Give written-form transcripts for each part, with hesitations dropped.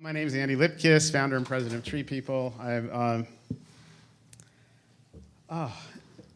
My name is Andy Lipkis, founder and president of TreePeople.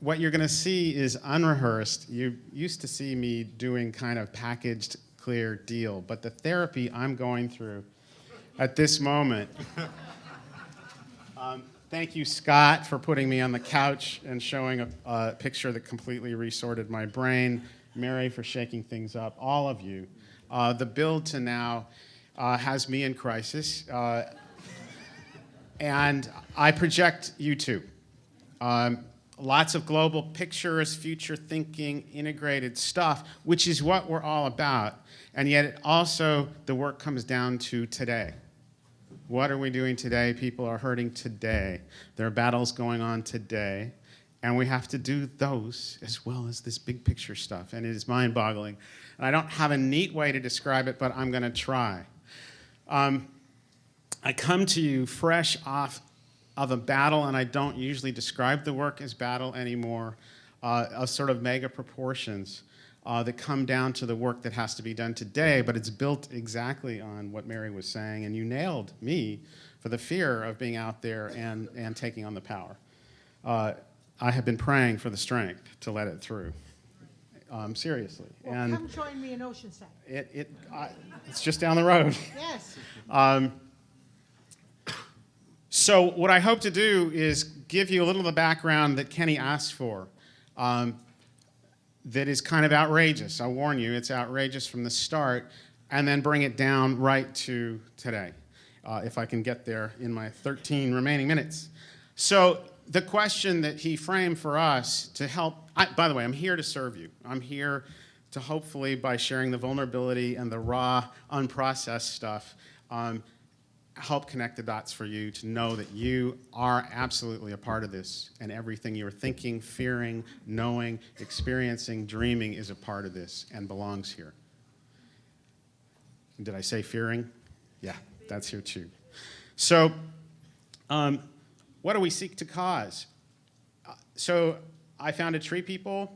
What you're going to see is unrehearsed. You used to see me doing kind of packaged, clear deal, but the therapy I'm going through at this moment. Thank you, Scott, for putting me on the couch and showing a picture that completely resorted my brain. Mary for shaking things up. All of you. The build to now has me in crisis, and I project you too. Lots of global pictures, future thinking, integrated stuff, which is what we're all about. And yet it also, the work comes down to today. What are we doing today? People are hurting today. There are battles going on today. And we have to do those as well as this big picture stuff. And it is mind-boggling. And I don't have a neat way to describe it, but I'm going to try. I come to you fresh off of a battle, and I don't usually describe the work as battle anymore, of sort of mega proportions that come down to the work that has to be done today, but it's built exactly on what Mary was saying, and you nailed me for the fear of being out there and taking on the power. I have been praying for the strength to let it through. Seriously. Well, and come join me in Oceanside. It's just down the road. Yes. So what I hope to do is give you a little of the background that Kenny asked for that is kind of outrageous. I warn you, it's outrageous from the start, and then bring it down right to today, if I can get there in my 13 remaining minutes. So the question that he framed for us to help, by the way, I'm here to serve you. I'm here to hopefully, by sharing the vulnerability and the raw, unprocessed stuff, help connect the dots for you to know that you are absolutely a part of this, and everything you're thinking, fearing, knowing, experiencing, dreaming is a part of this and belongs here. Did I say fearing? Yeah, that's here too. So, what do we seek to cause? So I founded TreePeople.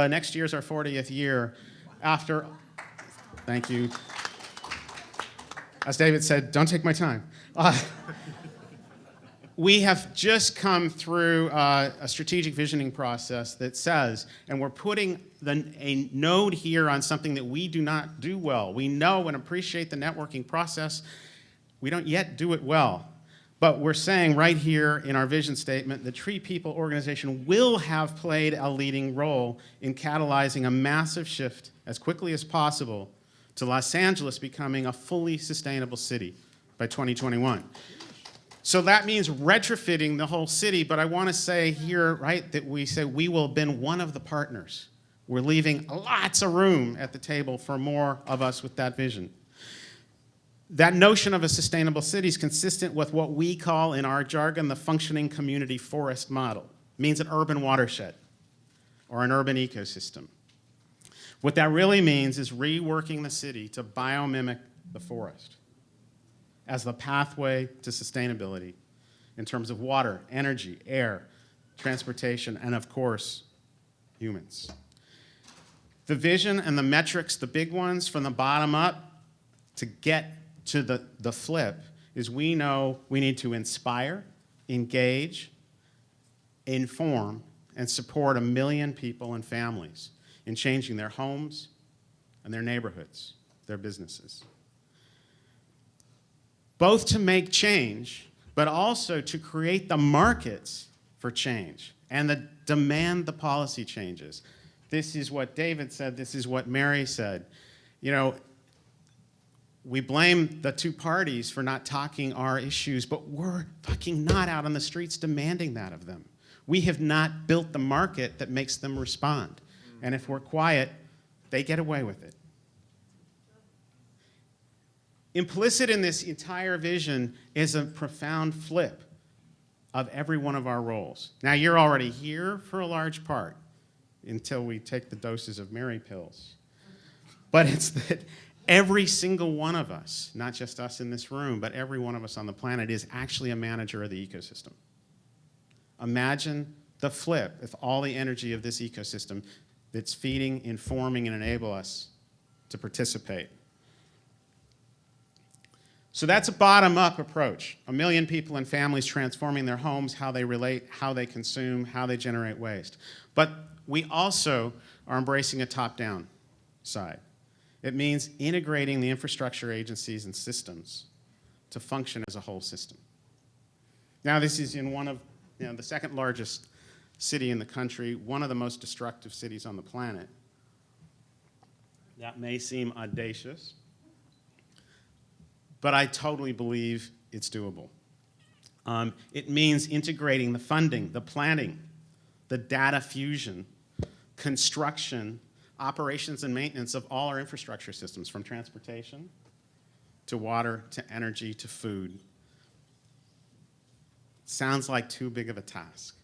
Next year's our 40th year. After, thank you. As David said, don't take my time. We have just come through a strategic visioning process that says, and we're putting a node here on something that we do not do well. We know and appreciate the networking process. We don't yet do it well. But we're saying right here in our vision statement, the TreePeople organization will have played a leading role in catalyzing a massive shift as quickly as possible to Los Angeles becoming a fully sustainable city by 2021. So that means retrofitting the whole city, but I want to say here, right, that we say we will have been one of the partners. We're leaving lots of room at the table for more of us with that vision. That notion of a sustainable city is consistent with what we call in our jargon the functioning community forest model. It means an urban watershed or an urban ecosystem. What that really means is reworking the city to biomimic the forest as the pathway to sustainability in terms of water, energy, air, transportation, and of course, humans. The vision and the metrics, the big ones from the bottom up to get to the flip is we know we need to inspire, engage, inform, and support 1 million people and families in changing their homes and their neighborhoods, their businesses. Both to make change, but also to create the markets for change and demand the policy changes. This is what David said, this is what Mary said. You know, we blame the two parties for not talking our issues, but we're fucking not out on the streets demanding that of them. We have not built the market that makes them respond. And if we're quiet, they get away with it. Implicit in this entire vision is a profound flip of every one of our roles. Now, you're already here for a large part until we take the doses of Mary pills. But it's that every single one of us, not just us in this room, but every one of us on the planet is actually a manager of the ecosystem. Imagine the flip if all the energy of this ecosystem that's feeding, informing, and enable us to participate. So that's a bottom-up approach. 1 million people and families transforming their homes, how they relate, how they consume, how they generate waste. But we also are embracing a top-down side. It means integrating the infrastructure agencies and systems to function as a whole system. Now, this is in one of the second largest city in the country, one of the most destructive cities on the planet. That may seem audacious, but I totally believe it's doable. It means integrating the funding, the planning, the data fusion, construction, operations and maintenance of all our infrastructure systems, from transportation to water to energy to food. Sounds like too big of a task.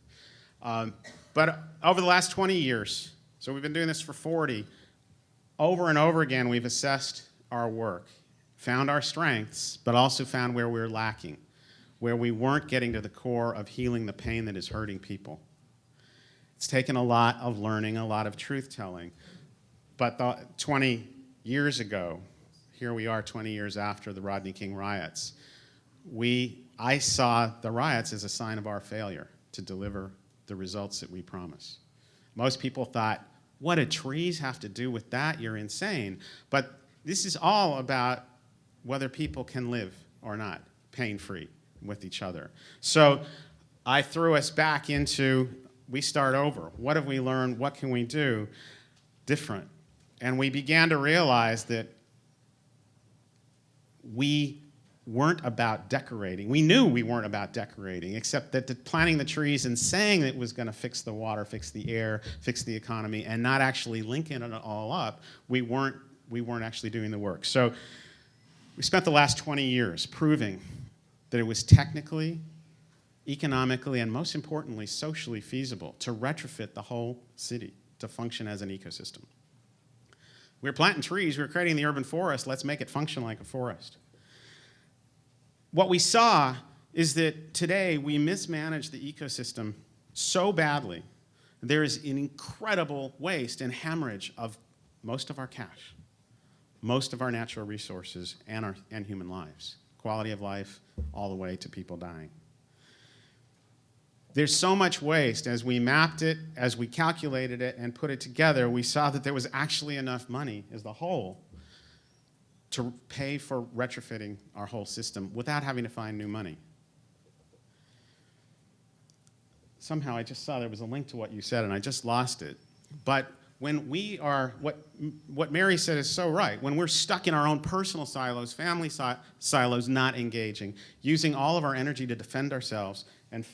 But over the last 20 years, so we've been doing this for 40, over and over again we've assessed our work, found our strengths, but also found where we were lacking, where we weren't getting to the core of healing the pain that is hurting people. It's taken a lot of learning, a lot of truth-telling. But 20 years ago, here we are 20 years after the Rodney King riots, I saw the riots as a sign of our failure to deliver the results that we promise. Most people thought, what do trees have to do with that? You're insane. But this is all about whether people can live or not, pain-free with each other. So I threw us back into, we start over. What have we learned? What can we do different? And we began to realize that we weren't about decorating. We knew we weren't about decorating, except that planting the trees and saying it was going to fix the water, fix the air, fix the economy, and not actually linking it all up, we weren't actually doing the work. So we spent the last 20 years proving that it was technically, economically, and most importantly, socially feasible to retrofit the whole city to function as an ecosystem. We were planting trees, we were creating the urban forest, let's make it function like a forest. What we saw is that today we mismanage the ecosystem so badly, there is an incredible waste and hemorrhage of most of our cash, most of our natural resources, and human lives. Quality of life, all the way to people dying. There's so much waste. As we mapped it, as we calculated it and put it together, we saw that there was actually enough money as the whole to pay for retrofitting our whole system without having to find new money. Somehow I just saw there was a link to what you said and I just lost it. But when we are, what Mary said is so right, when we're stuck in our own personal silos, family silos, not engaging, using all of our energy to defend ourselves and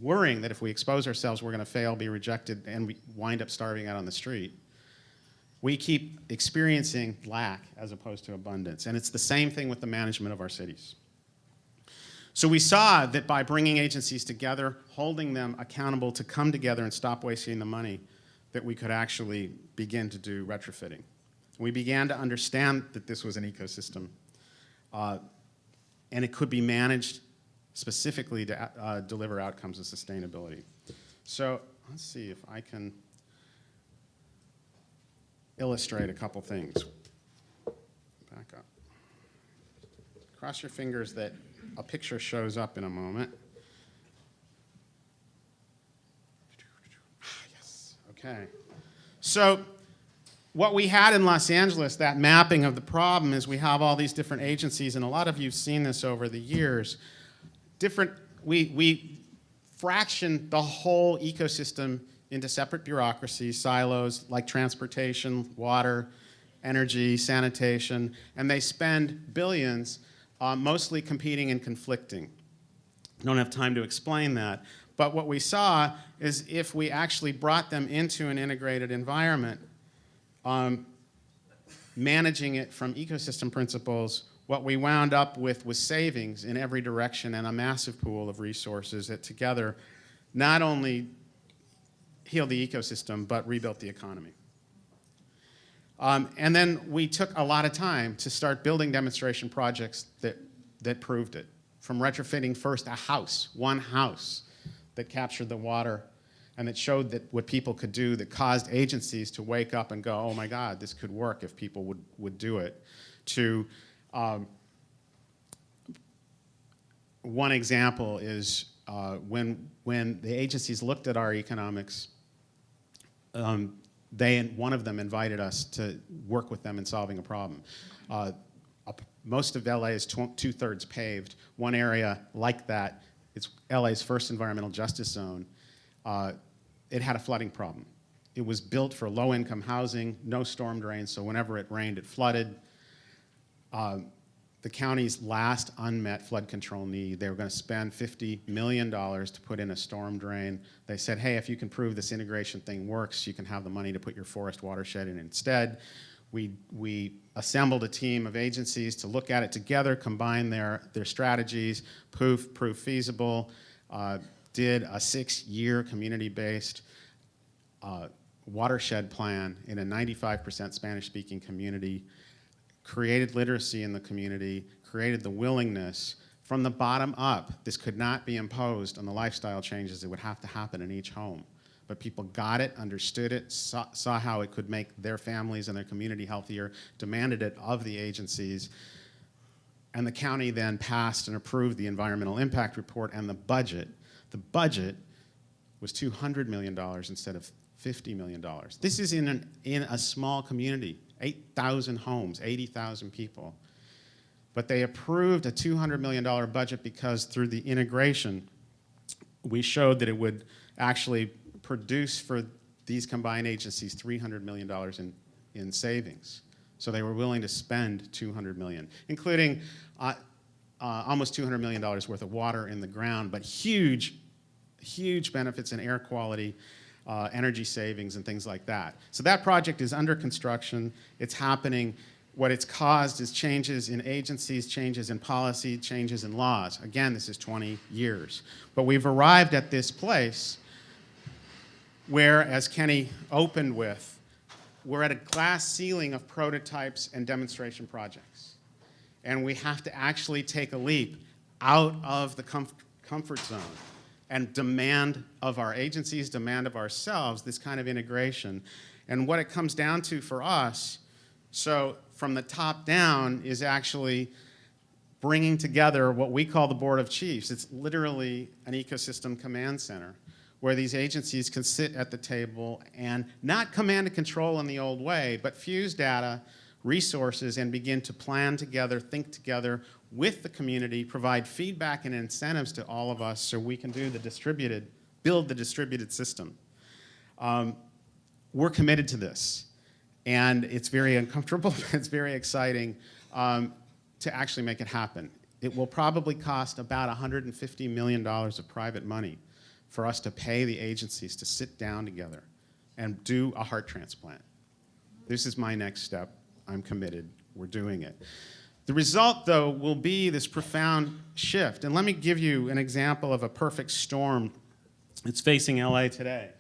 worrying that if we expose ourselves we're going to fail, be rejected, and we wind up starving out on the street, we keep experiencing lack as opposed to abundance. And it's the same thing with the management of our cities. So we saw that by bringing agencies together, holding them accountable to come together and stop wasting the money, that we could actually begin to do retrofitting. We began to understand that this was an ecosystem, and it could be managed specifically to deliver outcomes of sustainability. So let's see if I can illustrate a couple things. Back up. Cross your fingers that a picture shows up in a moment. Yes, okay. So what we had in Los Angeles, that mapping of the problem, is we have all these different agencies, and a lot of you have seen this over the years. We fractioned the whole ecosystem into separate bureaucracies, silos, like transportation, water, energy, sanitation, and they spend billions mostly competing and conflicting. I don't have time to explain that, but what we saw is if we actually brought them into an integrated environment, managing it from ecosystem principles, what we wound up with was savings in every direction and a massive pool of resources that together not only healed the ecosystem, but rebuilt the economy. And then we took a lot of time to start building demonstration projects that proved it. From retrofitting first a house, one house that captured the water and that showed that what people could do, that caused agencies to wake up and go, oh my God, this could work if people would do it, to one example is when the agencies looked at our economics, one of them invited us to work with them in solving a problem. Most of LA is two-thirds paved. One area like that, it's LA's first environmental justice zone. It had a flooding problem. It was built for low-income housing, no storm drains, so whenever it rained, it flooded. The county's last unmet flood control need, they were going to spend $50 million to put in a storm drain. They said, hey, if you can prove this integration thing works, you can have the money to put your forest watershed in instead. We assembled a team of agencies to look at it together, combine their strategies, prove feasible, did a 6-year community-based watershed plan in a 95% Spanish-speaking community, created literacy in the community, created the willingness from the bottom up. This could not be imposed on the lifestyle changes that would have to happen in each home. But people got it, understood it, saw how it could make their families and their community healthier, demanded it of the agencies, and the county then passed and approved the environmental impact report and the budget. The budget was $200 million instead of $50 million. This is in a small community, 8,000 homes, 80,000 people. But they approved a $200 million budget because through the integration, we showed that it would actually produce for these combined agencies $300 million in savings. So they were willing to spend $200 million, including almost $200 million worth of water in the ground, but huge benefits in air quality, energy savings, and things like that. So that project is under construction. It's happening. What it's caused is changes in agencies, changes in policy, changes in laws. Again, this is 20 years. But we've arrived at this place where, as Kenny opened with, we're at a glass ceiling of prototypes and demonstration projects. And we have to actually take a leap out of the comfort zone and demand of our agencies, demand of ourselves, this kind of integration. And what it comes down to for us, so from the top down, is actually bringing together what we call the Board of Chiefs. It's literally an ecosystem command center where these agencies can sit at the table and not command and control in the old way, but fuse data, resources, and begin to plan together, think together with the community, provide feedback and incentives to all of us so we can build the distributed system. We're committed to this, and it's very uncomfortable, it's very exciting to actually make it happen. It will probably cost about $150 million of private money for us to pay the agencies to sit down together and do a heart transplant. This is my next step. I'm committed. We're doing it. The result, though, will be this profound shift. And let me give you an example of a perfect storm that's facing LA today.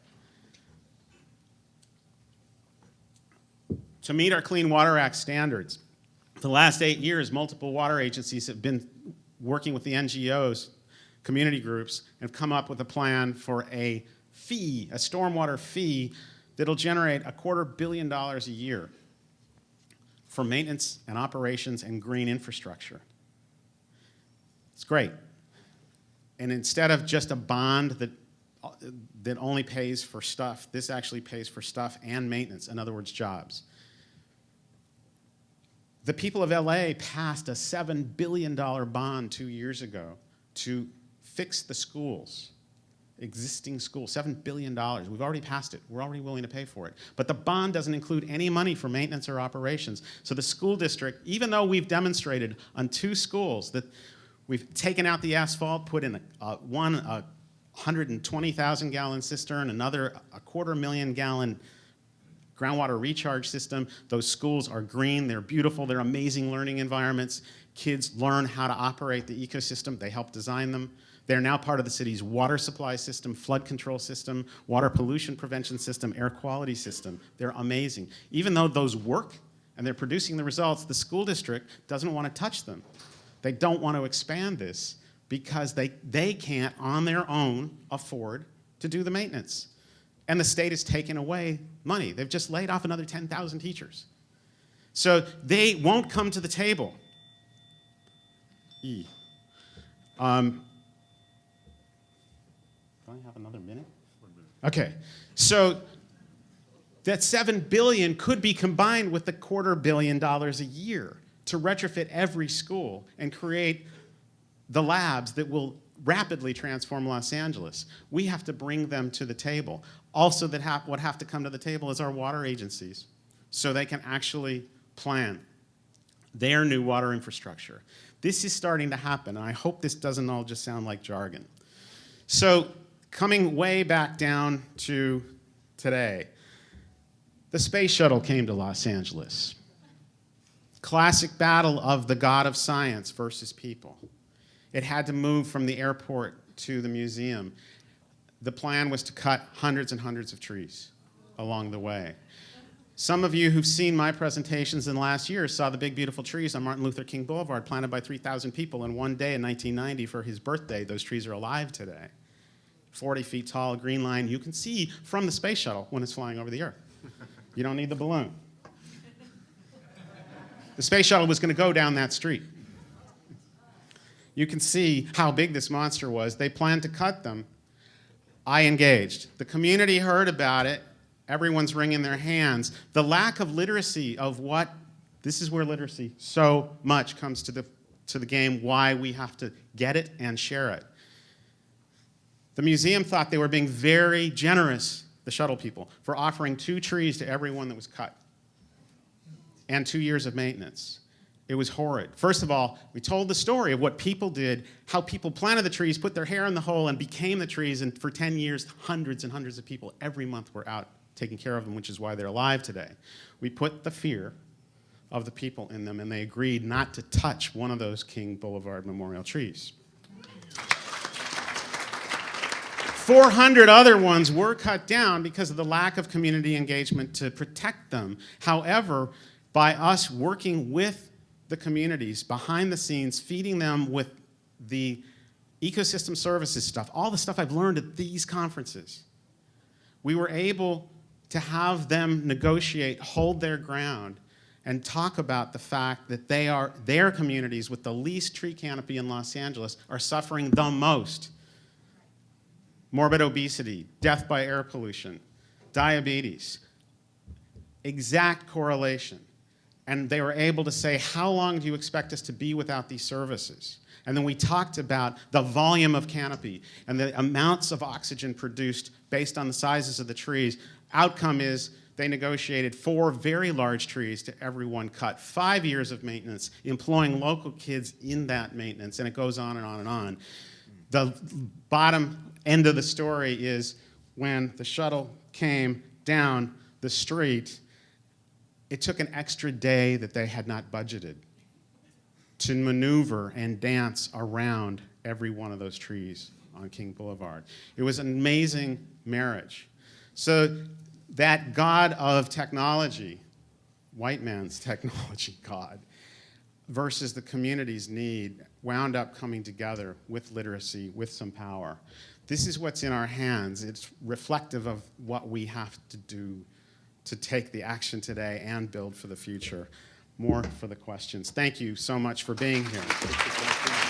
To meet our Clean Water Act standards, for the last 8 years, multiple water agencies have been working with the NGOs, community groups, and have come up with a plan for a fee, a stormwater fee, that'll generate $250 million a year for maintenance and operations and green infrastructure. It's great. And instead of just a bond that only pays for stuff, this actually pays for stuff and maintenance, in other words, jobs. The people of LA passed a $7 billion bond 2 years ago to fix the schools, existing schools, $7 billion. We've already passed it. We're already willing to pay for it. But the bond doesn't include any money for maintenance or operations. So the school district, even though we've demonstrated on 2 schools that we've taken out the asphalt, put in one 120,000 gallon cistern, another 250,000 gallon groundwater recharge system. Those schools are green, they're beautiful, they're amazing learning environments. Kids learn how to operate the ecosystem, they help design them. They're now part of the city's water supply system, flood control system, water pollution prevention system, air quality system. They're amazing. Even though those work and they're producing the results, the school district doesn't want to touch them. They don't want to expand this because they can't, on their own, afford to do the maintenance. And the state is taking away money. They've just laid off another 10,000 teachers. So they won't come to the table. Do I have another minute? Okay, so that $7 billion could be combined with the $250 million a year to retrofit every school and create the labs that will rapidly transform Los Angeles. We have to bring them to the table. Also, what have to come to the table is our water agencies, so they can actually plan their new water infrastructure. This is starting to happen, and I hope this doesn't all just sound like jargon. So, coming way back down to today, the space shuttle came to Los Angeles. Classic battle of the god of science versus people. It had to move from the airport to the museum. The plan was to cut hundreds and hundreds of trees along the way. Some of you who've seen my presentations in the last year saw the big, beautiful trees on Martin Luther King Boulevard planted by 3,000 people in one day in 1990 for his birthday. Those trees are alive today. 40 feet tall, green line. You can see from the space shuttle when it's flying over the Earth. You don't need the balloon. The space shuttle was going to go down that street. You can see how big this monster was. They planned to cut them. I engaged. The community heard about it. Everyone's wringing their hands. The lack of literacy of this is where literacy so much comes to the game, why we have to get it and share it. The museum thought they were being very generous, the shuttle people, for offering 2 trees to everyone that was cut and 2 years of maintenance. It was horrid. First of all, we told the story of what people did, how people planted the trees, put their hair in the hole, and became the trees, and for 10 years, hundreds and hundreds of people every month were out taking care of them, which is why they're alive today. We put the fear of the people in them, and they agreed not to touch one of those King Boulevard memorial trees. 400 other ones were cut down because of the lack of community engagement to protect them. However, by us working with the communities behind the scenes, feeding them with the ecosystem services stuff, all the stuff I've learned at these conferences, we were able to have them negotiate, hold their ground, and talk about the fact that their communities with the least tree canopy in Los Angeles are suffering the most. Morbid obesity, death by air pollution, diabetes, exact correlation. And they were able to say, how long do you expect us to be without these services? And then we talked about the volume of canopy and the amounts of oxygen produced based on the sizes of the trees. Outcome is they negotiated 4 very large trees to everyone cut, 5 years of maintenance, employing local kids in that maintenance, and it goes on and on and on. The bottom end of the story is when the shuttle came down the street, it took an extra day that they had not budgeted to maneuver and dance around every one of those trees on King Boulevard. It was an amazing marriage. So that god of technology, white man's technology god, versus the community's need, wound up coming together with literacy, with some power. This is what's in our hands. It's reflective of what we have to do to take the action today and build for the future. More for the questions. Thank you so much for being here.